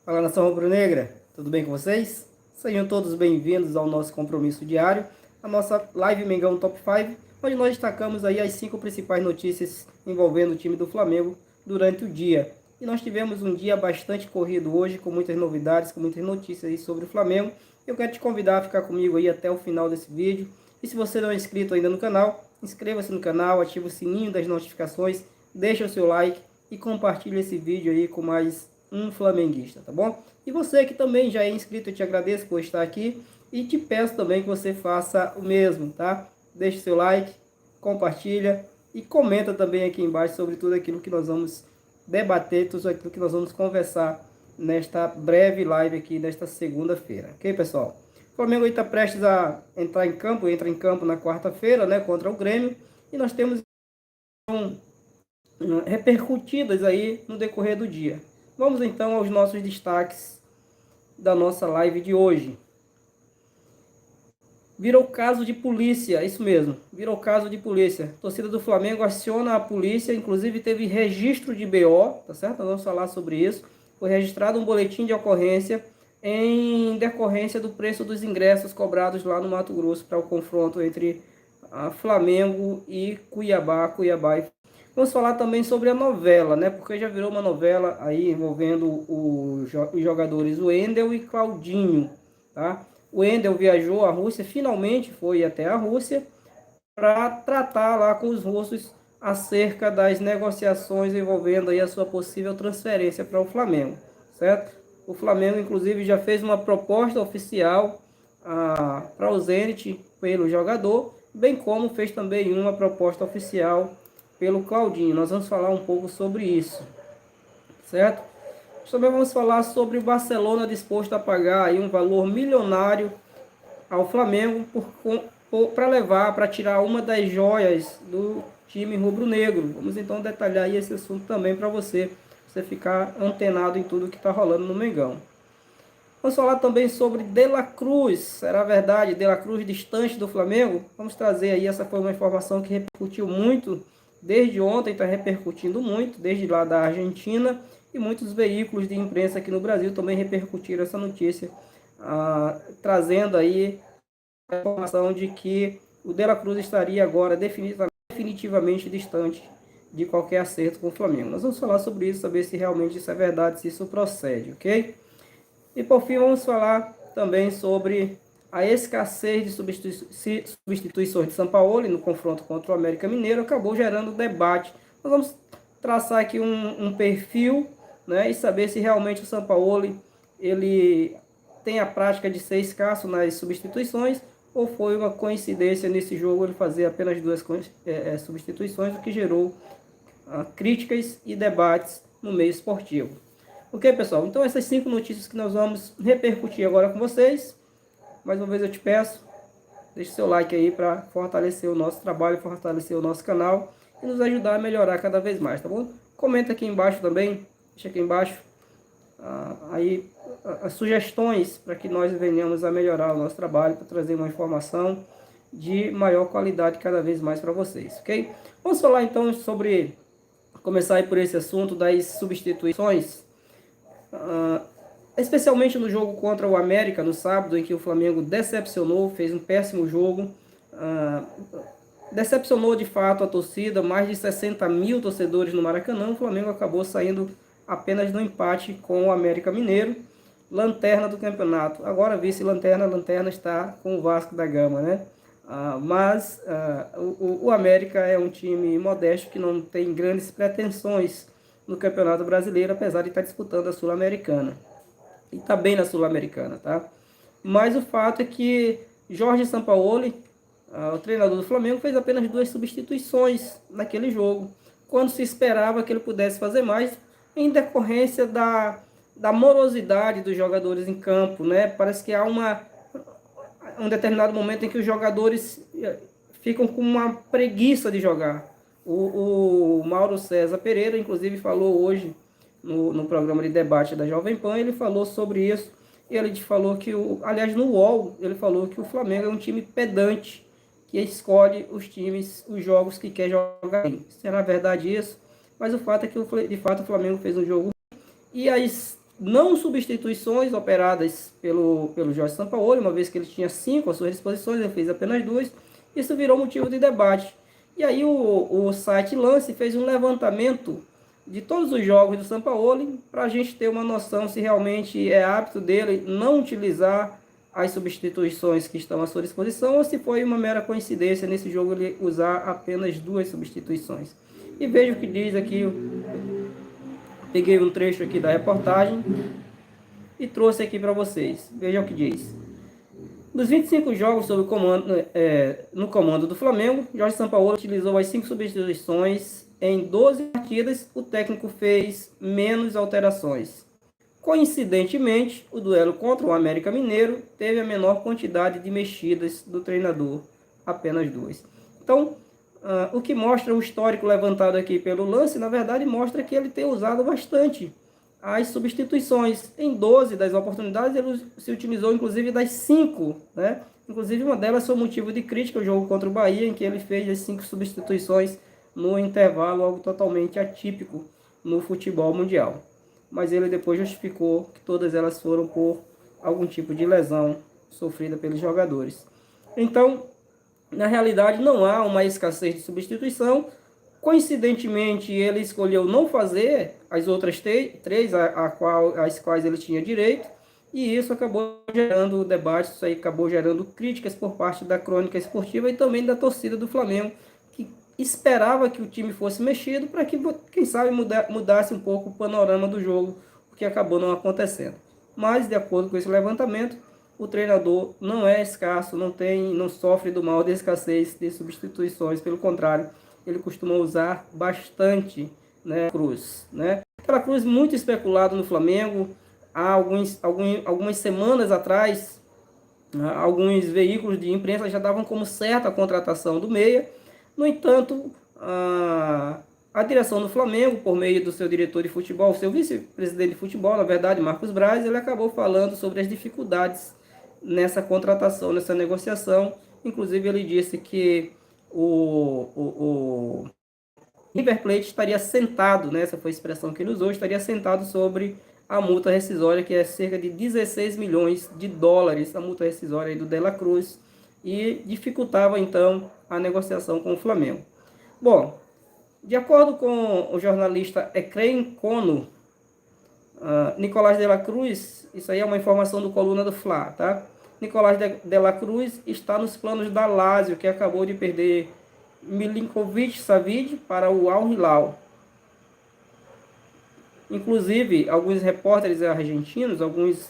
Fala, nação rubro-negra, tudo bem com vocês? Sejam todos bem-vindos ao nosso compromisso diário, a nossa live Mengão Top 5, onde nós destacamos aí as 5 principais notícias envolvendo o time do Flamengo durante o dia. E nós tivemos um dia bastante corrido hoje, com muitas novidades, com muitas notícias aí sobre o Flamengo. Eu quero te convidar a ficar comigo aí até o final desse vídeo. E se você não é inscrito ainda no canal, inscreva-se no canal, ative o sininho das notificações, deixa o seu like e compartilhe esse vídeo aí com mais um flamenguista, tá bom? E você que também já é inscrito, eu te agradeço por estar aqui e te peço também que você faça o mesmo, tá? Deixe seu like, compartilha e comenta também aqui embaixo sobre tudo aquilo que nós vamos debater, tudo aquilo que nós vamos conversar nesta breve live aqui desta segunda-feira, ok, pessoal? O Flamengo está prestes a entrar em campo, entra em campo na quarta-feira, né, contra o Grêmio, e nós temos repercutidas aí no decorrer do dia. Vamos então aos nossos destaques da nossa live de hoje. Virou caso de polícia, isso mesmo, virou caso de polícia. A torcida do Flamengo aciona a polícia, inclusive teve registro de BO, tá certo? Nós vamos falar sobre isso. Foi registrado um boletim de ocorrência em decorrência do preço dos ingressos cobrados lá no Mato Grosso para o confronto entre Flamengo e Cuiabá e vamos falar também sobre a novela, né? Porque já virou uma novela aí envolvendo os jogadores Wendel e Claudinho, tá? O Wendel viajou à Rússia, finalmente foi até a Rússia para tratar lá com os russos acerca das negociações envolvendo aí a sua possível transferência para o Flamengo, certo? O Flamengo, inclusive, já fez uma proposta oficial para o Zenit pelo jogador, bem como fez também uma proposta oficial pelo Claudinho. Nós vamos falar um pouco sobre isso, certo? Também vamos falar sobre o Barcelona disposto a pagar aí um valor milionário ao Flamengo para levar, para tirar uma das joias do time rubro-negro. Vamos então detalhar aí esse assunto também para você ficar antenado em tudo que está rolando no Mengão. Vamos falar também sobre De La Cruz. Será verdade? De La Cruz distante do Flamengo? Vamos trazer aí, essa foi uma informação que repercutiu muito desde ontem, está repercutindo muito, desde lá da Argentina, e muitos veículos de imprensa aqui no Brasil também repercutiram essa notícia, trazendo aí a informação de que o De La Cruz estaria agora definitivamente distante de qualquer acerto com o Flamengo. Nós vamos falar sobre isso, saber se realmente isso é verdade, se isso procede, ok? E por fim vamos falar também sobre a escassez de substituições de Sampaoli no confronto contra o América Mineiro, acabou gerando debate. Nós vamos traçar aqui um perfil, né, e saber se realmente o Sampaoli ele tem a prática de ser escasso nas substituições, ou foi uma coincidência nesse jogo ele fazer apenas 2 substituições, o que gerou críticas e debates no meio esportivo. Ok, pessoal? Então essas 5 notícias que nós vamos repercutir agora com vocês. Mais uma vez eu te peço, deixe seu like aí para fortalecer o nosso trabalho, fortalecer o nosso canal e nos ajudar a melhorar cada vez mais, tá bom? Comenta aqui embaixo também, deixa aqui embaixo aí as sugestões para que nós venhamos a melhorar o nosso trabalho, para trazer uma informação de maior qualidade cada vez mais para vocês, ok? Vamos falar então sobre, começar aí por esse assunto das substituições. Especialmente no jogo contra o América no sábado, em que o Flamengo decepcionou, fez um péssimo jogo, decepcionou de fato a torcida, mais de 60 mil torcedores no Maracanã. O Flamengo acabou saindo apenas no empate com o América Mineiro, lanterna do campeonato. Agora vice-lanterna, a lanterna está com o Vasco da Gama, né? Mas o América é um time modesto que não tem grandes pretensões no Campeonato Brasileiro, apesar de estar disputando a Sul-Americana. E está bem na Sul-Americana, tá? Mas o fato é que Jorge Sampaoli, o treinador do Flamengo, fez apenas 2 substituições naquele jogo, quando se esperava que ele pudesse fazer mais, em decorrência da morosidade dos jogadores em campo, né? Parece que há um determinado momento em que os jogadores ficam com uma preguiça de jogar. O Mauro César Pereira, inclusive, falou hoje no programa de debate da Jovem Pan, ele falou sobre isso. E ele falou que, aliás, no UOL, ele falou que o Flamengo é um time pedante, que escolhe os jogos que quer jogar. Será verdade isso? Mas o fato é que, de fato, o Flamengo fez um jogo. E as não substituições operadas pelo Jorge Sampaoli, uma vez que ele tinha 5 às suas disposições, ele fez apenas 2. Isso virou motivo de debate. E aí o site Lance fez um levantamento de todos os jogos do Sampaoli para a gente ter uma noção se realmente é hábito dele não utilizar as substituições que estão à sua disposição ou se foi uma mera coincidência nesse jogo ele usar apenas 2 substituições. E veja o que diz aqui, peguei um trecho aqui da reportagem e trouxe aqui para vocês. Veja o que diz. Dos 25 jogos sob no comando do Flamengo, Jorge Sampaoli utilizou as 5 substituições. Em 12 partidas, o técnico fez menos alterações. Coincidentemente, o duelo contra o América Mineiro teve a menor quantidade de mexidas do treinador, apenas 2. Então, o que mostra o histórico levantado aqui pelo Lance, na verdade, mostra que ele tem usado bastante as substituições. Em 12 das oportunidades, ele se utilizou inclusive das 5, né? Inclusive uma delas foi motivo de crítica, o jogo contra o Bahia, em que ele fez as 5 substituições no intervalo, algo totalmente atípico no futebol mundial. Mas ele depois justificou que todas elas foram por algum tipo de lesão sofrida pelos jogadores. Então, na realidade, não há uma escassez de substituição. Coincidentemente, ele escolheu não fazer as outras 3, às quais ele tinha direito, e isso acabou gerando debate, isso aí acabou gerando críticas por parte da crônica esportiva e também da torcida do Flamengo, que esperava que o time fosse mexido para que, quem sabe, mudasse um pouco o panorama do jogo, o que acabou não acontecendo. Mas, de acordo com esse levantamento, o treinador não é escasso, não sofre do mal de escassez de substituições, pelo contrário, ele costuma usar bastante, né, Cruz, né? Aquela Cruz muito especulado no Flamengo. Há algumas semanas atrás, alguns veículos de imprensa já davam como certa a contratação do meia. No entanto, a direção do Flamengo, por meio do seu diretor de futebol, seu vice-presidente de futebol, na verdade, Marcos Braz, ele acabou falando sobre as dificuldades nessa contratação, nessa negociação. Inclusive, ele disse que o River Plate estaria sentado, né, essa foi a expressão que ele usou, estaria sentado sobre a multa rescisória, que é cerca de 16 milhões de dólares, a multa rescisória do De La Cruz, e dificultava, então, a negociação com o Flamengo. Bom, de acordo com o jornalista Efraim Cono, Nicolás de la Cruz, isso aí é uma informação do Coluna do Fla, tá? Nicolás de la Cruz está nos planos da Lazio, que acabou de perder Milinkovic Savic para o Al Hilal. Inclusive, alguns repórteres argentinos, alguns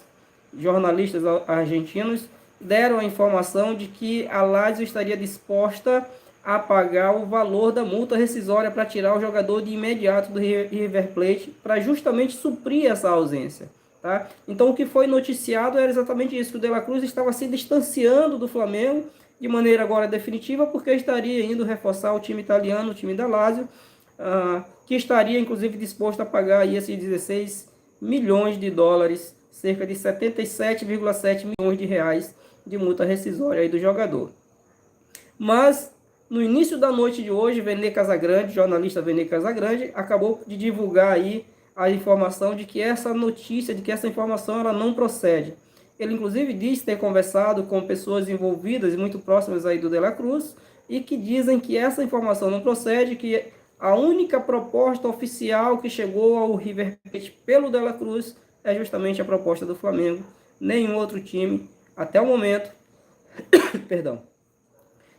jornalistas argentinos deram a informação de que a Lazio estaria disposta a pagar o valor da multa rescisória para tirar o jogador de imediato do River Plate, para justamente suprir essa ausência. Tá? Então, o que foi noticiado era exatamente isso, que o De La Cruz estava se distanciando do Flamengo de maneira agora definitiva, porque estaria indo reforçar o time italiano, o time da Lazio, que estaria inclusive disposto a pagar aí esses 16 milhões de dólares, cerca de 77,7 milhões de reais de multa rescisória aí do jogador. Mas no início da noite de hoje, Vene Casagrande, jornalista Vene Casagrande, acabou de divulgar aí a informação de que essa notícia, de que essa informação ela não procede. Ele inclusive diz ter conversado com pessoas envolvidas e muito próximas aí do De La Cruz e que dizem que essa informação não procede, que a única proposta oficial que chegou ao River Plate pelo De La Cruz é justamente a proposta do Flamengo. Nenhum outro time até o momento, perdão,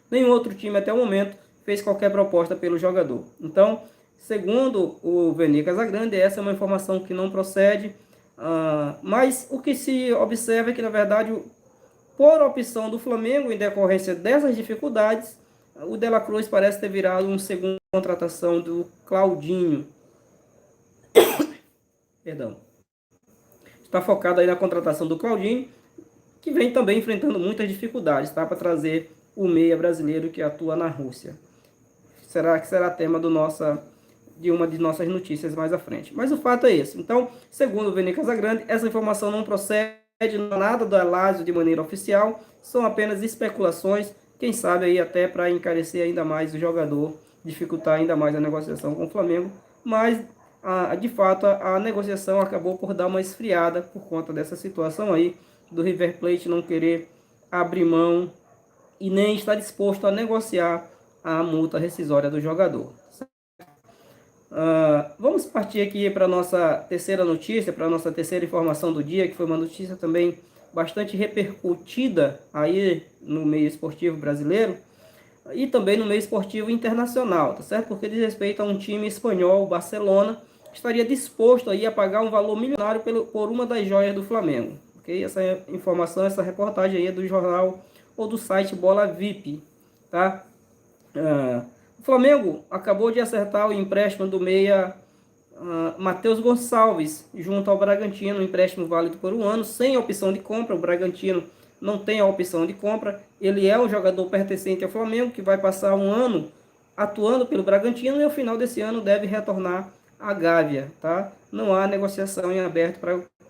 nenhum outro time até o momento fez qualquer proposta pelo jogador. Então, segundo o Vene Casagrande, essa é uma informação que não procede, mas o que se observa é que, na verdade, por opção do Flamengo, em decorrência dessas dificuldades, o De La Cruz parece ter virado uma segunda contratação do Claudinho. Perdão. Está focado aí na contratação do Claudinho, que vem também enfrentando muitas dificuldades, tá, para trazer o meia brasileiro que atua na Rússia. Será tema de uma de nossas notícias mais à frente. Mas o fato é esse. Então, segundo o Vene Casagrande, essa informação não procede, nada da Lazio de maneira oficial, são apenas especulações, quem sabe aí até para encarecer ainda mais o jogador, dificultar ainda mais a negociação com o Flamengo, mas de fato a negociação acabou por dar uma esfriada por conta dessa situação aí do River Plate não querer abrir mão e nem estar disposto a negociar a multa rescisória do jogador. Vamos partir aqui para a nossa terceira notícia, para a nossa terceira informação do dia, que foi uma notícia também bastante repercutida aí no meio esportivo brasileiro e também no meio esportivo internacional, tá certo? Porque diz respeito a um time espanhol, o Barcelona, que estaria disposto aí a pagar um valor milionário por uma das joias do Flamengo. Ok? Essa informação, essa reportagem aí é do jornal ou do site Bola VIP, tá? O Flamengo acabou de acertar o empréstimo do meia Matheus Gonçalves junto ao Bragantino, um empréstimo válido por um ano, sem opção de compra. O Bragantino não tem a opção de compra. Ele é um jogador pertencente ao Flamengo, que vai passar um ano atuando pelo Bragantino e ao final desse ano deve retornar à Gávea, tá? Não há negociação em aberto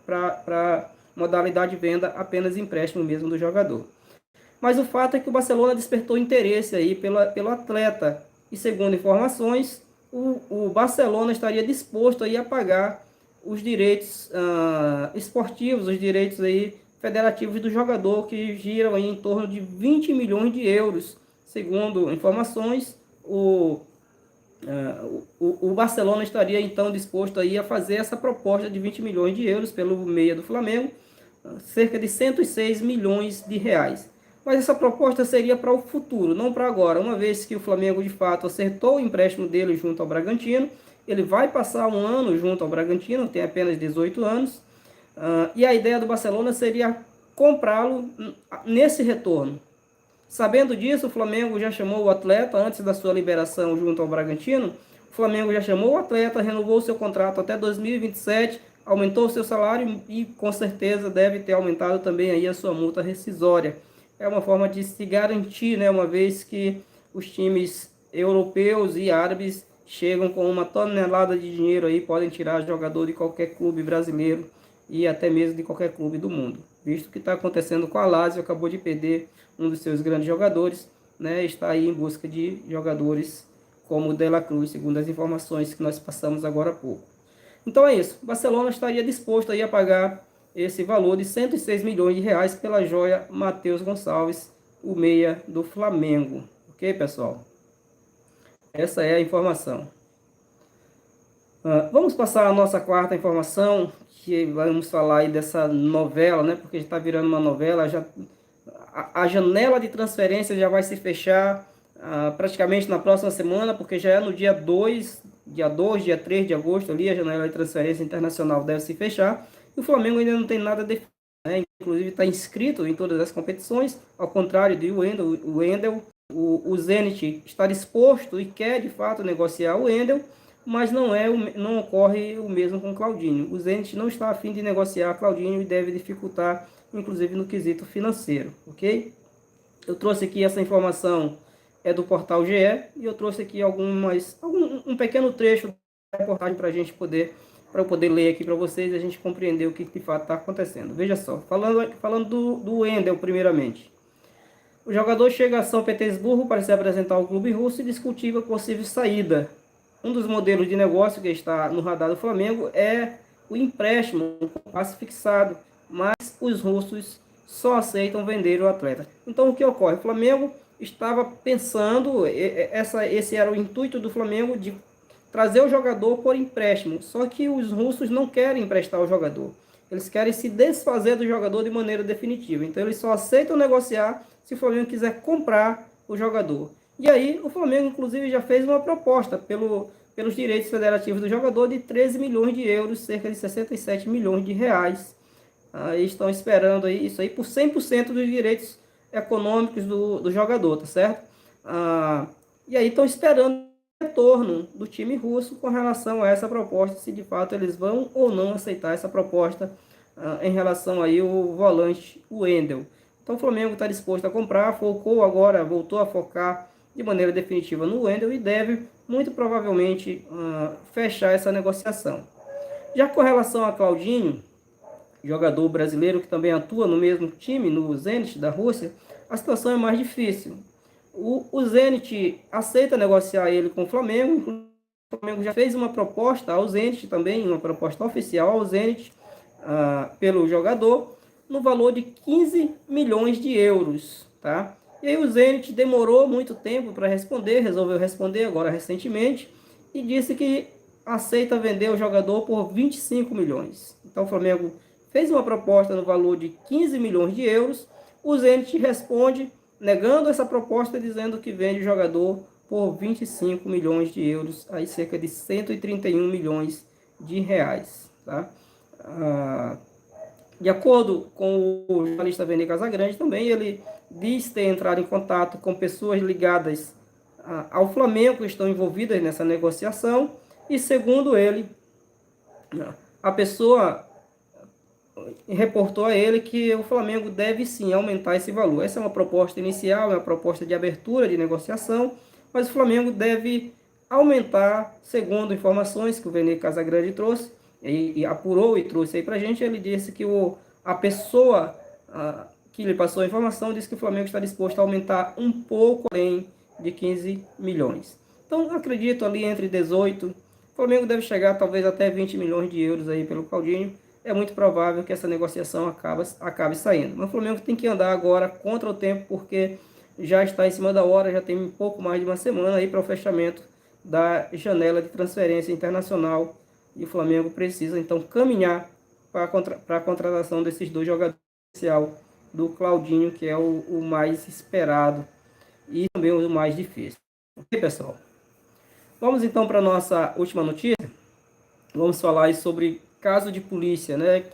para modalidade de venda, apenas empréstimo mesmo do jogador. Mas o fato é que o Barcelona despertou interesse aí pelo atleta. E segundo informações, o Barcelona estaria disposto aí a pagar os direitos esportivos, os direitos aí federativos do jogador, que giram aí em torno de 20 milhões de euros. Segundo informações, o Barcelona estaria então disposto aí a fazer essa proposta de 20 milhões de euros pelo meia do Flamengo, cerca de 106 milhões de reais. Mas essa proposta seria para o futuro, não para agora. Uma vez que o Flamengo de fato acertou o empréstimo dele junto ao Bragantino, ele vai passar um ano junto ao Bragantino, tem apenas 18 anos, e a ideia do Barcelona seria comprá-lo nesse retorno. Sabendo disso, o Flamengo já chamou o atleta antes da sua liberação junto ao Bragantino. O Flamengo já chamou o atleta, renovou seu contrato até 2027, aumentou seu salário e com certeza deve ter aumentado também aí a sua multa rescisória. É uma forma de se garantir, né, uma vez que os times europeus e árabes chegam com uma tonelada de dinheiro aí, podem tirar jogador de qualquer clube brasileiro e até mesmo de qualquer clube do mundo. Visto que está acontecendo com a Lazio, acabou de perder um dos seus grandes jogadores, né, está aí em busca de jogadores como o De La Cruz, segundo as informações que nós passamos agora há pouco. Então é isso, o Barcelona estaria disposto aí a pagar esse valor de 106 milhões de reais pela joia Matheus Gonçalves, o meia do Flamengo. Ok, pessoal? Essa é a informação. Vamos passar a nossa quarta informação, que vamos falar aí dessa novela, né? Porque está virando uma novela, a janela de transferência já vai se fechar praticamente na próxima semana, porque já é no dia 2, dia 3 de agosto ali, a janela de transferência internacional deve se fechar. E o Flamengo ainda não tem nada definido, né? Inclusive está inscrito em todas as competições, ao contrário do Wendel. O Zenit está disposto e quer de fato negociar o Wendel, mas não ocorre o mesmo com o Claudinho. O Zenit não está a fim de negociar Claudinho e deve dificultar, inclusive no quesito financeiro, ok? Eu trouxe aqui essa informação do portal GE e eu trouxe aqui um pequeno trecho da reportagem para eu poder ler aqui para vocês e a gente compreender o que de fato está acontecendo. Veja só, falando do Wendel primeiramente. O jogador chega a São Petersburgo para se apresentar ao clube russo e discutir a possível saída. Um dos modelos de negócio que está no radar do Flamengo é o empréstimo com passe fixado, mas os russos só aceitam vender o atleta. Então o que ocorre? O Flamengo estava pensando, esse era o intuito do Flamengo, de trazer o jogador por empréstimo, só que os russos não querem emprestar o jogador. Eles querem se desfazer do jogador de maneira definitiva. Então eles só aceitam negociar se o Flamengo quiser comprar o jogador. E aí o Flamengo, inclusive, já fez uma proposta pelos direitos federativos do jogador de 13 milhões de euros, cerca de 67 milhões de reais. Estão esperando aí, isso aí por 100% dos direitos econômicos do jogador, tá certo? E aí estão esperando o retorno do time russo com relação a essa proposta, se de fato eles vão ou não aceitar essa proposta em relação aí ao volante Wendel. Então o Flamengo está disposto a comprar, voltou a focar de maneira definitiva no Wendel e deve muito provavelmente fechar essa negociação. Já com relação a Claudinho, jogador brasileiro que também atua no mesmo time, no Zenit da Rússia, a situação é mais difícil. O Zenit aceita negociar ele com o Flamengo, o Flamengo já fez uma proposta ao Zenit também, uma proposta oficial ao Zenit, pelo jogador, no valor de 15 milhões de euros, tá? E aí o Zenit demorou muito tempo para responder, resolveu responder agora recentemente, e disse que aceita vender o jogador por 25 milhões. Então o Flamengo fez uma proposta no valor de 15 milhões de euros, o Zenit responde negando essa proposta, dizendo que vende o jogador por 25 milhões de euros, aí cerca de 131 milhões de reais, tá? De acordo com o jornalista Vene Casagrande também, ele diz ter entrado em contato com pessoas ligadas ao Flamengo que estão envolvidas nessa negociação, e segundo ele, a pessoa reportou a ele que o Flamengo deve sim aumentar esse valor. Essa é uma proposta inicial, é uma proposta de abertura de negociação, mas o Flamengo deve aumentar, segundo informações que o Vene Casagrande trouxe, e apurou e trouxe aí pra gente. Ele disse que a pessoa que lhe passou a informação disse que o Flamengo está disposto a aumentar um pouco além de 15 milhões. Então, acredito ali entre 18, o Flamengo deve chegar talvez até 20 milhões de euros aí pelo Claudinho. É muito provável que essa negociação acabe saindo. Mas o Flamengo tem que andar agora contra o tempo, porque já está em cima da hora, já tem um pouco mais de uma semana aí para o fechamento da janela de transferência internacional, e o Flamengo precisa então caminhar para a contratação desses dois jogadores, especial do Claudinho, que é o mais esperado e também o mais difícil. Ok, pessoal? Vamos então para a nossa última notícia. Vamos falar aí sobre caso de polícia, né?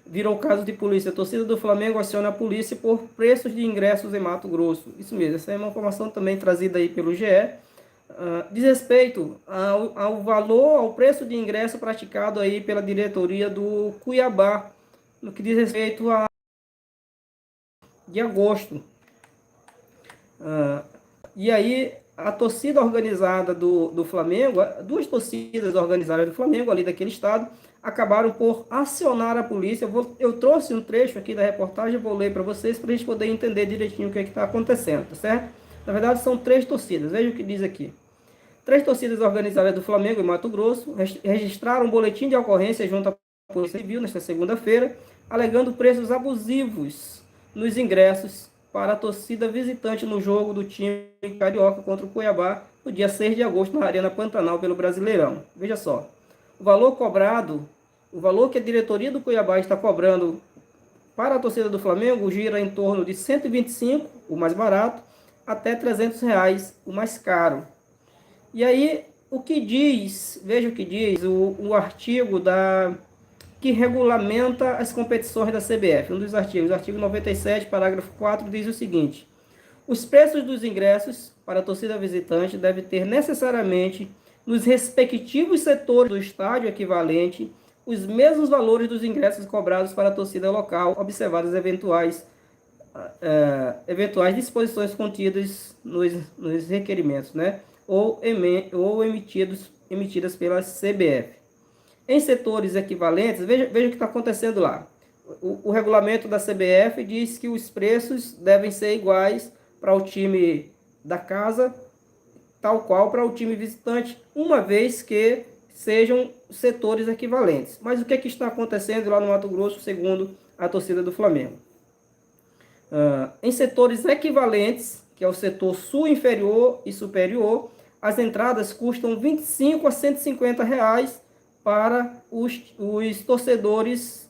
Virou caso de polícia. A torcida do Flamengo aciona a polícia por preços de ingressos em Mato Grosso. Isso mesmo, essa é uma informação também trazida aí pelo GE. Diz respeito ao valor, ao preço de ingresso praticado aí pela diretoria do Cuiabá, no que diz respeito a de agosto. E aí a torcida organizada do Flamengo, duas torcidas organizadas do Flamengo ali daquele estado, acabaram por acionar a polícia. Eu trouxe um trecho aqui da reportagem, vou ler para vocês, para a gente poder entender direitinho o que está acontecendo, tá certo? Na verdade são 3 torcidas, veja o que diz aqui. 3 torcidas organizadas do Flamengo em Mato Grosso registraram um boletim de ocorrência junto à Polícia Civil nesta segunda-feira, alegando preços abusivos nos ingressos para a torcida visitante no jogo do time carioca contra o Cuiabá, no dia 6 de agosto, na Arena Pantanal, pelo Brasileirão. Veja só, o valor cobrado, o valor que a diretoria do Cuiabá está cobrando para a torcida do Flamengo gira em torno de 125, o mais barato, até R$300, o mais caro. E aí, o que diz, veja o que diz o artigo que regulamenta as competições da CBF. Um dos artigos, o artigo 97, parágrafo 4, diz o seguinte: os preços dos ingressos para a torcida visitante devem ter necessariamente, nos respectivos setores do estádio equivalente, os mesmos valores dos ingressos cobrados para a torcida local, observadas eventuais disposições contidas nos requerimentos, né? ou emitidas pela CBF. Em setores equivalentes, veja o que está acontecendo lá. O regulamento da CBF diz que os preços devem ser iguais para o time da casa, tal qual para o time visitante, uma vez que sejam setores equivalentes. Mas o que está acontecendo lá no Mato Grosso, segundo a torcida do Flamengo? Em setores equivalentes, que é o setor sul inferior e superior, as entradas custam R$ 25 a R$ 150 reais para os torcedores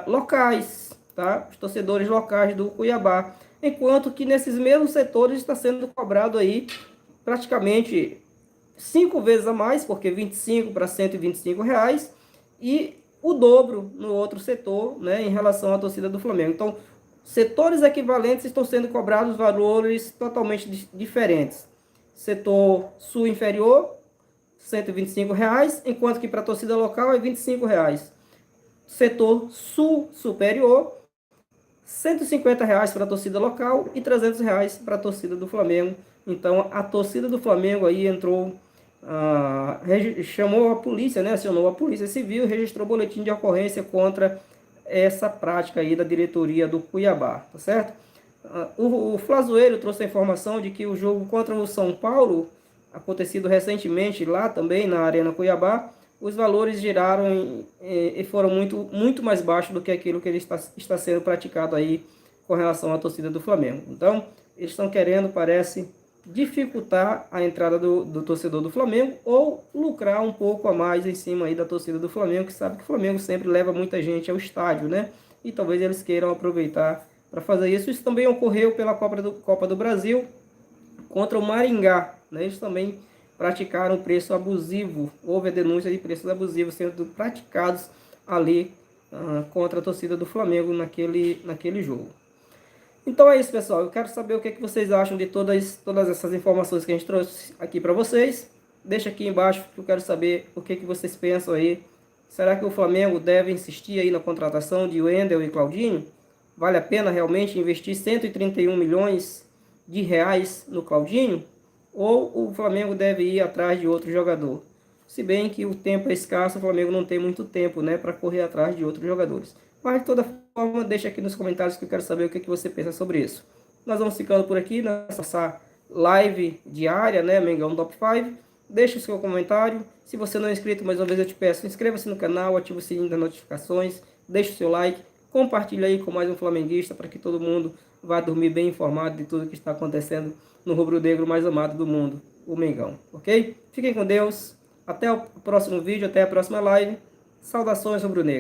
locais, tá? Os torcedores locais do Cuiabá. Enquanto que nesses mesmos setores está sendo cobrado aí praticamente 5 vezes a mais, porque 25 para R$ 125 reais, e o dobro no outro setor, né, em relação à torcida do Flamengo. Então, setores equivalentes estão sendo cobrados valores totalmente diferentes. Setor sul inferior, R$ 125 reais, enquanto que para a torcida local é R$ 25 reais. Setor sul superior, R$ 150 reais para a torcida local e R$ 300 reais para a torcida do Flamengo. Então a torcida do Flamengo aí entrou, chamou a polícia, né, acionou a polícia civil, registrou boletim de ocorrência contra essa prática aí da diretoria do Cuiabá, tá certo? O Flazoeiro trouxe a informação de que o jogo contra o São Paulo acontecido recentemente lá também na Arena Cuiabá, os valores giraram e foram muito mais baixos do que aquilo que ele está sendo praticado aí com relação à torcida do Flamengo. Então, eles estão querendo, parece, dificultar a entrada do torcedor do Flamengo ou lucrar um pouco a mais em cima aí da torcida do Flamengo, que sabe que o Flamengo sempre leva muita gente ao estádio, né? E talvez eles queiram aproveitar para fazer isso. Isso também ocorreu pela Copa do Brasil contra o Maringá, né? Eles também praticaram preço abusivo, houve a denúncia de preços abusivos sendo praticados ali contra a torcida do Flamengo naquele jogo. Então é isso, pessoal. Eu quero saber o que vocês acham de todas essas informações que a gente trouxe aqui para vocês. Deixa aqui embaixo que eu quero saber o que vocês pensam aí. Será que o Flamengo deve insistir aí na contratação de Wendel e Claudinho? Vale a pena realmente investir 131 milhões de reais no Claudinho? Ou o Flamengo deve ir atrás de outro jogador? Se bem que o tempo é escasso, o Flamengo não tem muito tempo, né, para correr atrás de outros jogadores. Mas de toda forma, deixa aqui nos comentários que eu quero saber o que você pensa sobre isso. Nós vamos ficando por aqui nessa live diária, né, Mengão Top 5. Deixa o seu comentário. Se você não é inscrito, mais uma vez eu te peço, inscreva-se no canal, ative o sininho das notificações, deixe o seu like, compartilhe aí com mais um flamenguista para que todo mundo vá dormir bem informado de tudo que está acontecendo no rubro-negro mais amado do mundo, o Mengão, ok? Fiquem com Deus, até o próximo vídeo, até a próxima live. Saudações rubro-negro.